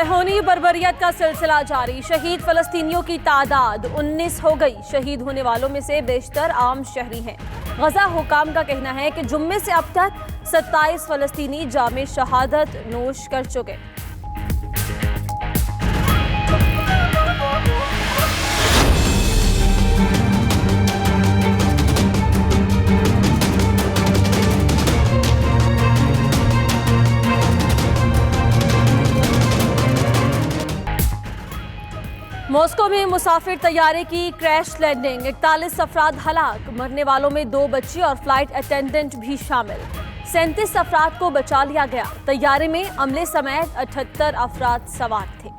सैहोनी बर्बरियत का सिलसिला जारी। शहीद फलस्तीनियों की तादाद 19 हो गई। शहीद होने वालों में से बेशतर आम शहरी हैं। गजा हुकाम का कहना है कि जुम्मे से अब तक 27 फलस्तीनी जामे शहादत नोश कर चुके। मॉस्को में मुसाफिर तैयारे की क्रैश लैंडिंग, 41 अफराद हलाक। मरने वालों में 2 बच्चे और फ्लाइट अटेंडेंट भी शामिल। 37 अफराद को बचा लिया गया। तैयारे में अमले समेत 78 अफराद सवार थे।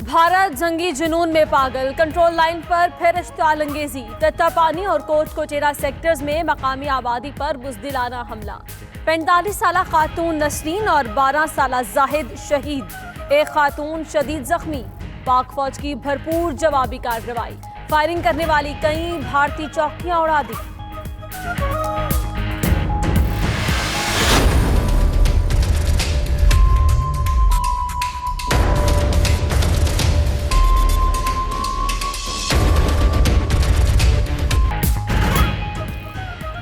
भारत जंगी जुनून में पागल। कंट्रोल लाइन पर फिर इश्तिआल अंगेजी। तत्तापानी और कोट कोचेरा सेक्टर्स में मकामी आबादी पर बुज़दिलाना हमला। 45 साला खातून नसरीन और 12 साला जाहिद शहीद। एक खातून शदीद जख्मी। पाक फौज की भरपूर जवाबी कार्रवाई। फायरिंग करने वाली कई भारतीय चौकियां उड़ा दी।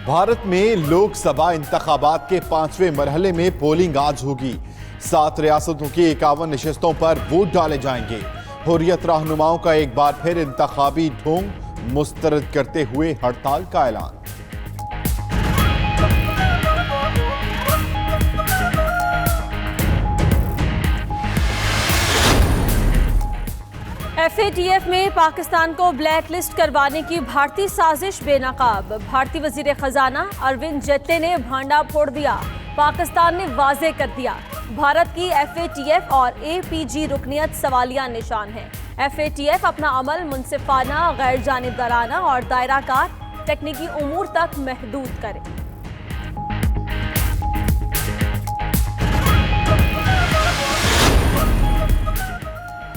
भारत में लोकसभा इंतखाबात के 5वें मरहले में पोलिंग आज होगी। 7 रियासतों की 51 नशिस्तों पर वोट डाले जाएंगे। हुर्रियत रहनुमाओं का एक बार फिर इंतखाबी ढोंग मुस्तरद करते हुए हड़ताल का ऐलान। FATF में पाकिस्तान को ब्लैक लिस्ट करवाने की भारतीय साजिश बेनकाब। भारतीय वजीर खजाना अरविंद जेटली ने भांडा फोड़ दिया। पाकिस्तान ने वाजे कर दिया, भारत की FATF और APG रुकनियत सवालिया निशान है। FATF अपना अमल मुनसिफाना, गैर जानिबदाराना और दायराकार तकनीकी उमूर तक महदूद करे।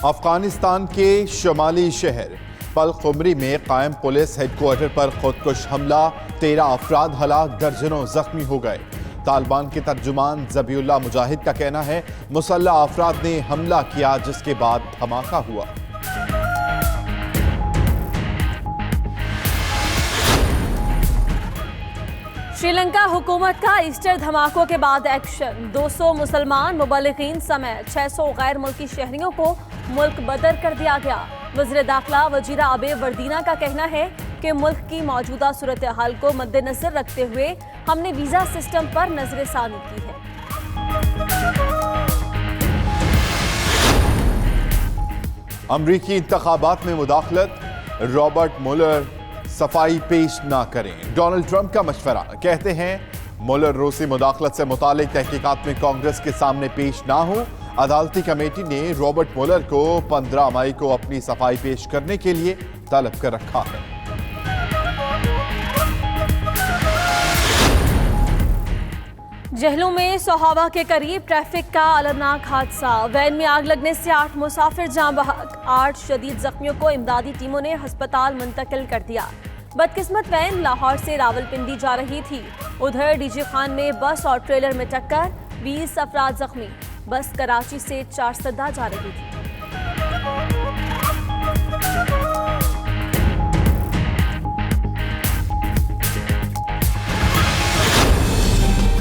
अफगानिस्तान के शुमाली शहर पलखुमरी में कायम पुलिस हेडक्वार्टर पर खुदकुश हमला। 13 अफराद हलाक, दर्जनों जख्मी हो गए। तालिबान के तर्जुमान ज़बीउल्लाह मुजाहिद का कहना है मुसल्लह अफराद ने हमला किया, जिसके बाद धमाका हुआ। श्रीलंका हुकूमत का ईस्टर धमाकों के बाद एक्शन। 200 मुसलमान मुबल्लिगीन समेत 600 गैर मुल्की शहरियों को मुल्क बदर कर दिया गया। वज़ीर दाखिला वजीरा अबे वर्दीना का कहना है कि मुल्क की मौजूदा सूरत हाल को मद्देनजर रखते हुए हमने वीज़ा सिस्टम पर नजरसानी की है। अमरीकी इंतखाबात में मुदाखलत, रॉबर्ट मुलर सफाई पेश ना करें। डोनाल्ड ट्रंप का मशवरा, कहते हैं मुलर रूसी मुदाखलत से मुतालिक तहकीकात में कांग्रेस के सामने पेश ना हो। अदालती कमेटी ने रॉबर्ट मुलर को 15 मई को अपनी सफाई पेश करने के लिए तलब कर रखा है। जहलू में सोहावा के करीब ट्रैफिक का अलमनाक हादसा। वैन में आग लगने से 8 मुसाफिर जाँ बहक। 8 शदीद जख्मियों को इमदादी टीमों ने अस्पताल मुंतकिल कर दिया। बदकिस्मत वैन लाहौर से रावलपिंडी जा रही थी। उधर डीजी खान में बस और ट्रेलर में टक्कर, 20 अफराद जख्मी। बस कराची से चारसदा जा रही थी।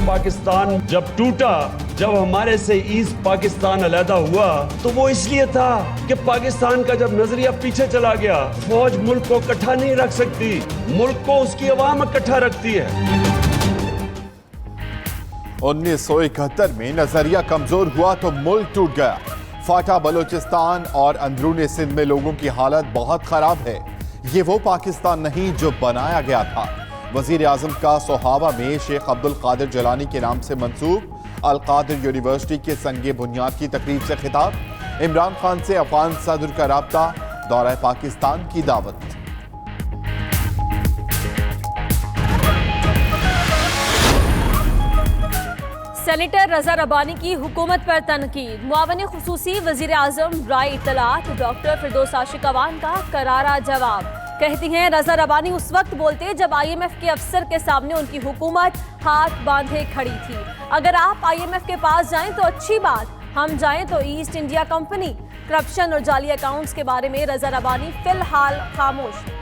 पाकिस्तान जब टूटा, जब हमारे से ईस्ट पाकिस्तान अलहदा हुआ, तो वो इसलिए था कि पाकिस्तान का जब नजरिया पीछे चला गया, फौज मुल्क को इकट्ठा नहीं रख सकती, मुल्क को उसकी अवाम इकट्ठा रखती है। 1971 में नजरिया कमजोर हुआ तो मुल्क टूट गया। फाटा बलोचिस्तान और अंदरूनी सिंध में लोगों की हालत बहुत खराब है। ये वो पाकिस्तान नहीं जो बनाया गया था। वजीर आजम का सोहावा में शेख अब्दुल कादिर जिलानी के नाम से मंसूब अल कादिर यूनिवर्सिटी के संगे बुनियाद की तकरीब से खिताब। इमरान खान से अफगान सदर का राब्ता, दौरा पाकिस्तान की दावत। सेनेटर रजा रबानी की हुकूमत पर तनकीद। मुआवन खुसूसी वजीर आजम राय इत्तलात डॉक्टर फिरदौस आशिक अवान का करारा जवाब। कहती हैं रजा रबानी उस वक्त बोलते जब IMF के अफसर के सामने उनकी हुकूमत हाथ बांधे खड़ी थी। अगर आप IMF के पास जाएं तो अच्छी बात, हम जाएं तो ईस्ट इंडिया कंपनी। करप्शन और जाली अकाउंट्स के बारे में रजा रबानी फिलहाल खामोश है।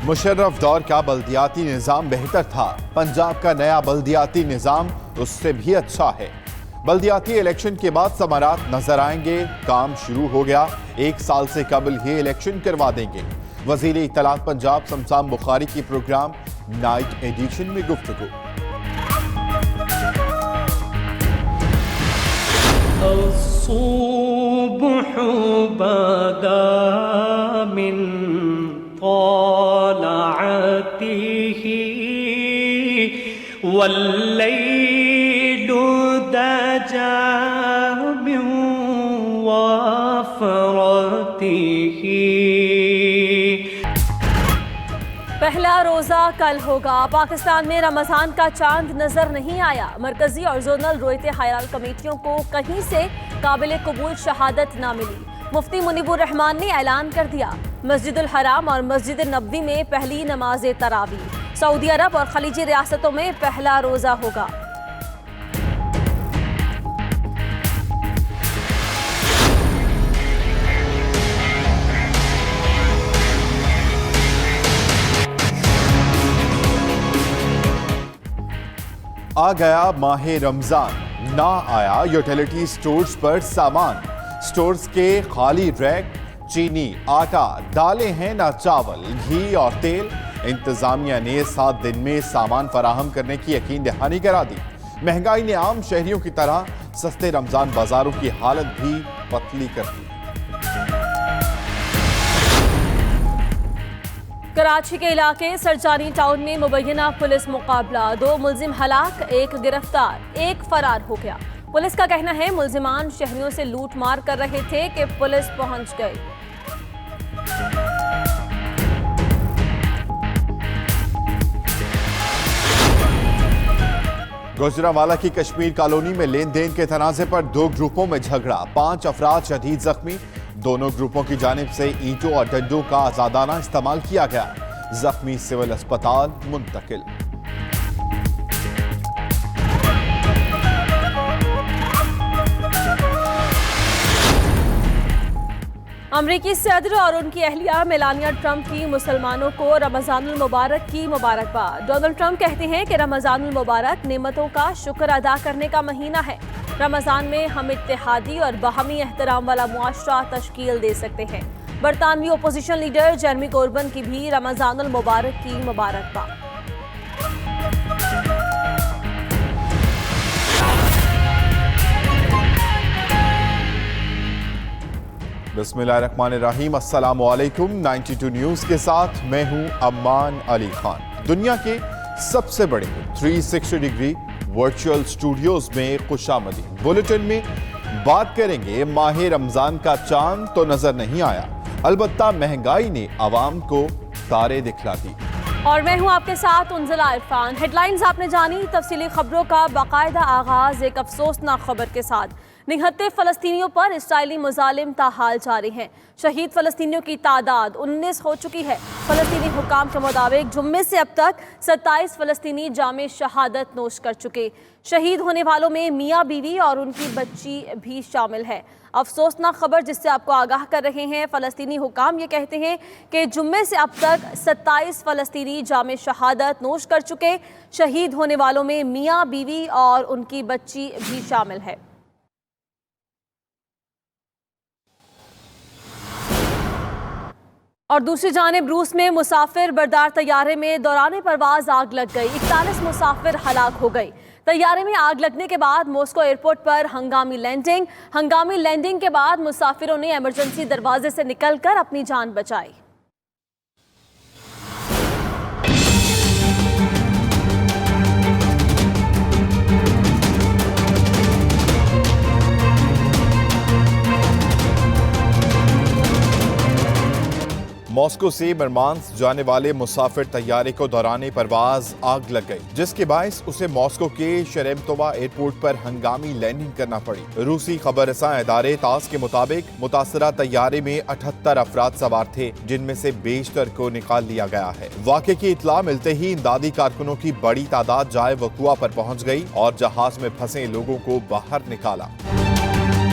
मुशर्रफ दौर का बल्दियाती निजाम बेहतर था, पंजाब का नया बल्दियाती निजाम उससे भी अच्छा है। बल्दियाती इलेक्शन के बाद समारात नजर आएंगे, काम शुरू हो गया, 1 साल से कबल ही इलेक्शन करवा देंगे। वजीर इत्तलात पंजाब शमशान बुखारी की प्रोग्राम नाइट एडिशन में गुफ्तगू। वल्लैलु दजा मिन वफ़रतिही। पहला रोजा कल होगा। पाकिस्तान में रमजान का चांद नजर नहीं आया। मरकजी और जोनल रोयते हयाल कमेटियों को कहीं से काबिल कबूल शहादत ना मिली। मुफ्ती मुनीबुर रहमान ने ऐलान कर दिया, मस्जिदुल हराम और मस्जिद नबवी में पहली नमाज तरावी। सऊदी अरब और खलीजी रियासतों में पहला रोजा होगा। आ गया माह रमजान, ना आया यूटिलिटी स्टोर्स पर सामान। स्टोर्स के खाली रैक, चीनी, आटा, दालें हैं ना चावल, घी और तेल। इंतजामिया ने 7 दिन में सामान फराहम करने की यकीन दहानी करा दी। महंगाई ने आम शहरियों की तरह सस्ते रमजान बाजारों की हालत भी पतली कर दी। कराची के इलाके सरजानी टाउन में मुबैना पुलिस मुकाबला, 2 मुलजिम हलाक, 1 गिरफ्तार, 1 फरार हो गया। पुलिस का कहना है मुलजिमान शहरियों से लूट मार कर रहे थे कि पुलिस पहुंच गई। गुजरांवाला की कश्मीर कॉलोनी में लेन देन के तनाजे पर 2 ग्रुपों में झगड़ा, 5 अफराद शदीद जख्मी। दोनों ग्रुपों की जानिब से ईंटों और डंडों का आजादाना इस्तेमाल किया गया। जख्मी सिविल अस्पताल मुंतकिल। अमरीकी सदर और उनकी अहलिया मेलानिया ट्रंप की मुसलमानों को रमजानुल मुबारक की मुबारकबाद। डोनाल्ड ट्रंप कहते हैं कि रमजानुल मुबारक नेमतों का शुक्र अदा करने का महीना है। रमजान में हम इत्तेहादी और बाहमी एहतराम वाला मुआशरा तश्कील दे सकते हैं। बरतानवी ओपोजिशन लीडर जेरेमी कोर्बन की भी रमजानुल मुबारक की मुबारकबाद। बिस्मिल्लाहिर्रहमानिर्रहीम, अस्सलाम वालेकुम। 92 न्यूज़ के साथ मैं हूं अम्मान अली खान। दुनिया के सबसे बड़े 360 डिग्री वर्चुअल स्टूडियोज में खुशामदी। बुलेटिन में बात करेंगे, माह रमजान का चांद तो नजर नहीं आया, अलबत्ता महंगाई ने आवाम को तारे दिखला दी। और मैं हूं आपके साथ उन्जला इरफान। हेडलाइंस आपने जानी, तफसीली खबरों का बाकायदा आगाज एक अफसोसनाक खबर के साथ। निहत्ते फलस्तीनियों पर इसराइली मुजालिम ताहाल जारी हैं। शहीद फलस्तीनियों की तादाद 19 हो चुकी है। फलस्तीनी हुकाम के मुताबिक जुम्मे से अब तक 27 फलस्तीनी जामे शहादत नोश कर चुके। शहीद होने वालों में मियाँ बीवी और उनकी बच्ची भी शामिल है। अफसोसनाक खबर जिससे आपको आगाह कर रहे हैं, फलस्तीनी हुकाम ये कहते हैं कि जुम्मे से अब तक 27 फलस्तीनी जामे शहादत नोश कर चुके। शहीद होने वालों में मियाँ बीवी और उनकी बच्ची भी शामिल है। और दूसरी जानिब रूस में मुसाफिर बरदार तैयारे में दौरान परवाज आग लग गई। 41 मुसाफिर हलाक हो गई। तैयारे में आग लगने के बाद मॉस्को एयरपोर्ट पर हंगामी लैंडिंग के बाद मुसाफिरों ने इमरजेंसी दरवाजे से निकलकर अपनी जान बचाई। मॉस्को से मरमांस्क जाने वाले मुसाफिर तैयारे को दौरान परवाज आग लग गई, जिसके बायस उसे मॉस्को के शेरेमेटोवा एयरपोर्ट पर हंगामी लैंडिंग करना पड़ी। रूसी खबरसां इदारे तास के मुताबिक मुतासरा तैयारे में 78 अफराद सवार थे, जिनमें से बेशतर को निकाल लिया गया है। वाक़े की इत्तला मिलते ही इमदादी कारकुनों की बड़ी तादाद जाए वकुआ पर पहुंच गई और जहाज में फंसे लोगों को बाहर निकाला।